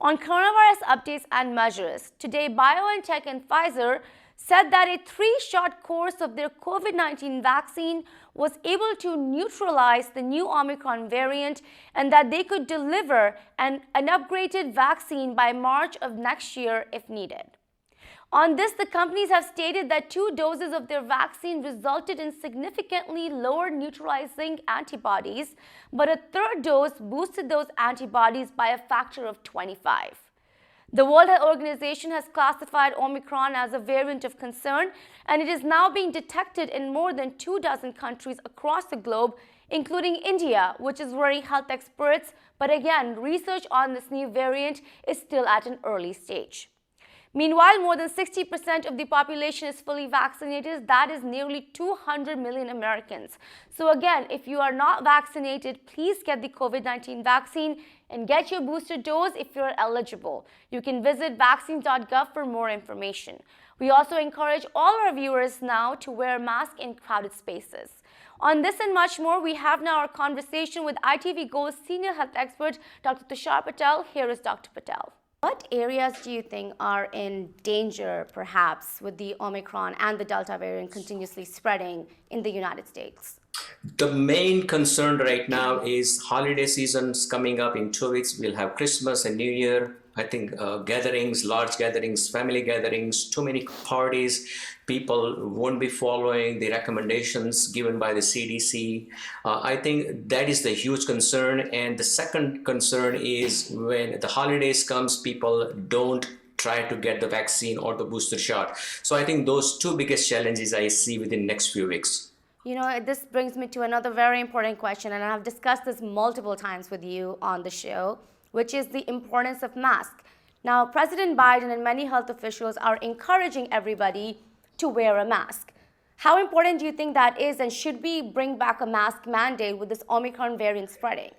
On coronavirus updates and measures, today BioNTech and Pfizer said that a 3-shot course of their COVID-19 vaccine was able to neutralize the new Omicron variant and that they could deliver an upgraded vaccine by March of next year if needed. On this, the companies have stated that 2 doses of their vaccine resulted in significantly lower neutralizing antibodies, but a 3rd dose boosted those antibodies by a factor of 25. The World Health Organization has classified Omicron as a variant of concern, and it is now being detected in more than 24 countries across the globe, including India, which is worrying health experts. But again, research on this new variant is still at an early stage. Meanwhile, more than 60% of the population is fully vaccinated. That is nearly 200 million Americans. So again, if you are not vaccinated, please get the COVID-19 vaccine and get your booster dose if you're eligible. You can visit vaccines.gov for more information. We also encourage all our viewers now to wear a mask in crowded spaces. On this and much more, we have now our conversation with ITV Go's senior health expert, Dr. Tushar Patel. Here is Dr. Patel. What areas do you think are in danger, perhaps, with the Omicron and the Delta variant continuously spreading in the United States? The main concern right now is holiday seasons coming up in 2 weeks. We'll have Christmas and New Year. I think gatherings, large gatherings, family gatherings, too many parties. People won't be following the recommendations given by the CDC. I think that is the huge concern. And the second concern is when the holidays comes, people don't try to get the vaccine or the booster shot. So I think those 2 biggest challenges I see within the next few weeks. You know, this brings me to another very important question, and I've discussed this multiple times with you on the show, which is the importance of masks. Now, President Biden and many health officials are encouraging everybody to wear a mask. How important do you think that is, and should we bring back a mask mandate with this Omicron variant spreading?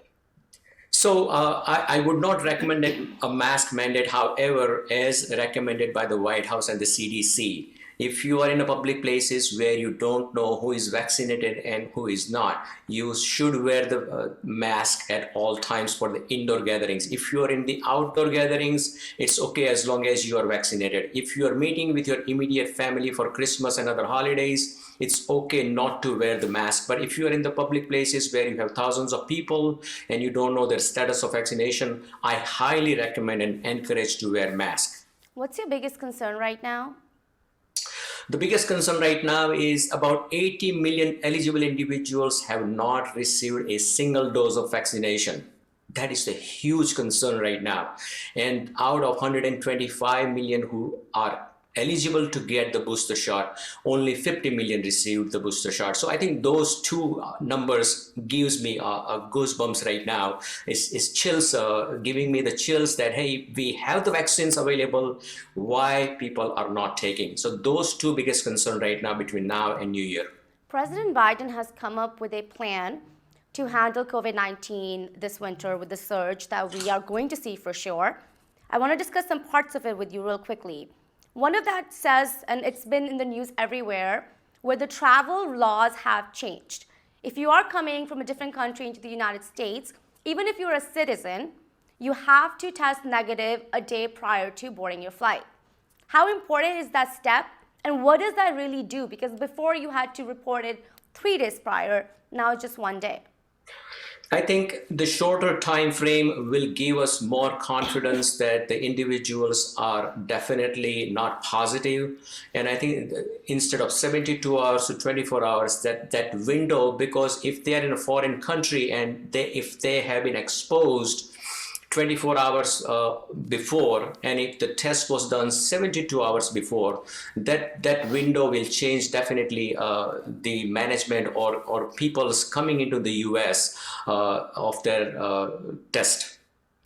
So I would not recommend a mask mandate, however, as recommended by the White House and the CDC. If you are in a public places where you don't know who is vaccinated and who is not, you should wear the mask at all times for the indoor gatherings. If you are in the outdoor gatherings, it's okay as long as you are vaccinated. If you are meeting with your immediate family for Christmas and other holidays, it's okay not to wear the mask. But if you are in the public places where you have thousands of people and you don't know their status of vaccination, I highly recommend and encourage to wear mask. What's your biggest concern right now? The biggest concern right now is about 80 million eligible individuals have not received a single dose of vaccination. That is a huge concern right now. And out of 125 million who are eligible to get the booster shot, only 50 million received the booster shot. So I think those 2 numbers gives me a goosebumps right now. It's chills, giving me the chills that, hey, we have the vaccines available, why people are not taking. So those 2 biggest concern right now between now and New Year. President Biden has come up with a plan to handle COVID-19 this winter with the surge that we are going to see for sure. I want to discuss some parts of it with you real quickly. One of that says, and it's been in the news everywhere, where the travel laws have changed. If you are coming from a different country into the United States, even if you're a citizen, you have to test negative a day prior to boarding your flight. How important is that step, and what does that really do? Because before you had to report it 3 days prior, now it's just 1 day. I think the shorter time frame will give us more confidence that the individuals are definitely not positive. And I think instead of 72 hours to 24 hours, that window, because if they are in a foreign country and if they have been exposed 24 hours before, and if the test was done 72 hours before, that window will change definitely the management or people's coming into the US of their test.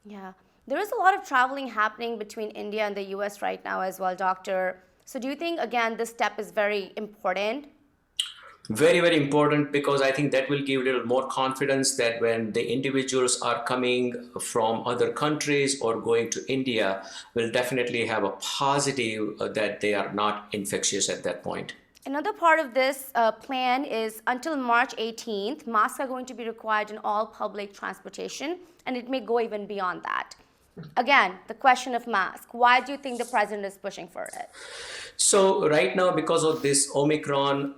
Yeah, there is a lot of traveling happening between India and the US right now as well, doctor. So do you think, again, this step is very important? Very, very important, because I think that will give a little more confidence that when the individuals are coming from other countries or going to India, will definitely have a positive that they are not infectious at that point. Another part of this plan is until March 18th, masks are going to be required in all public transportation, and it may go even beyond that. Again, the question of mask. Why do you think the president is pushing for it? So right now, because of this Omicron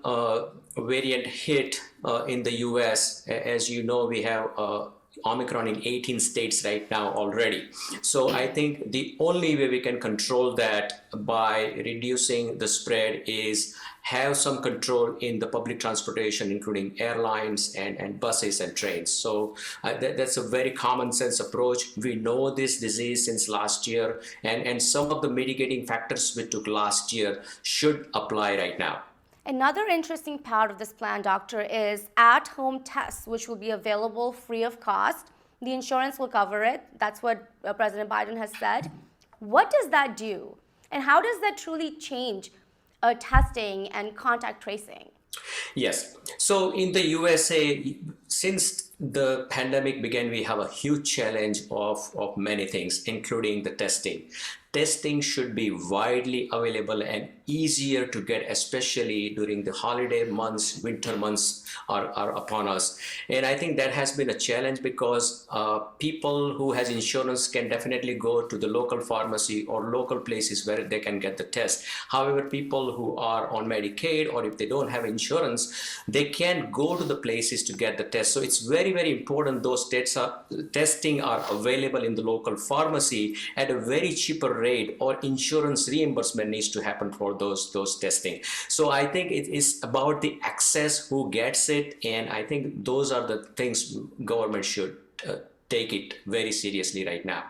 variant hit in the US, as you know, we have Omicron in 18 states right now already. So I think the only way we can control that by reducing the spread is have some control in the public transportation, including airlines and buses and trains. So that's a very common sense approach. We know this disease since last year, and some of the mitigating factors we took last year should apply right now. Another interesting part of this plan, doctor, is at-home tests, which will be available free of cost. The insurance will cover it. That's what President Biden has said. What does that do? And how does that truly change testing and contact tracing? Yes. So in the USA, since the pandemic began, we have a huge challenge of many things, including the testing. Testing should be widely available and easier to get, especially during the holiday months, winter months are upon us. And I think that has been a challenge because people who has insurance can definitely go to the local pharmacy or local places where they can get the test. However, people who are on Medicaid or if they don't have insurance, they can't go to the places to get the test. So it's very, very important those testing are available in the local pharmacy at a very cheaper rate, or insurance reimbursement needs to happen for those testing. So I think it is about the access, who gets it, and I think those are the things government should take it very seriously right now.